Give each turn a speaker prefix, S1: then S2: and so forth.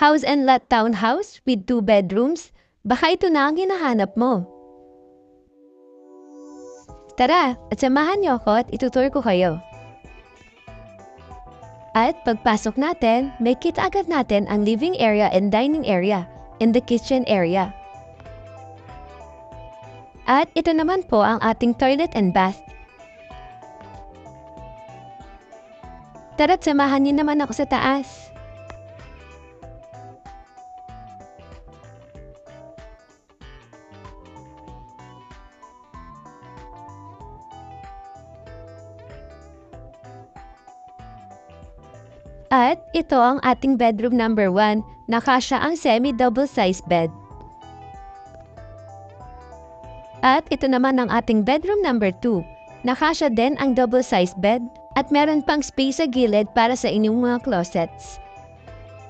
S1: House and lot townhouse with 2 bedrooms? Baka ito na ang hinahanap mo. Tara, at samahan niyo ako at itutur ko kayo. At pagpasok natin, may kita agad natin ang living area and dining area and the kitchen area. At ito naman po ang ating toilet and bath. Tara't samahan niyo naman ako sa taas. At ito ang ating bedroom number 1, na kasya ang semi-double size bed. At ito naman ang ating bedroom number 2, na kasya din ang double size bed at meron pang space sa gilid para sa inyong mga closets.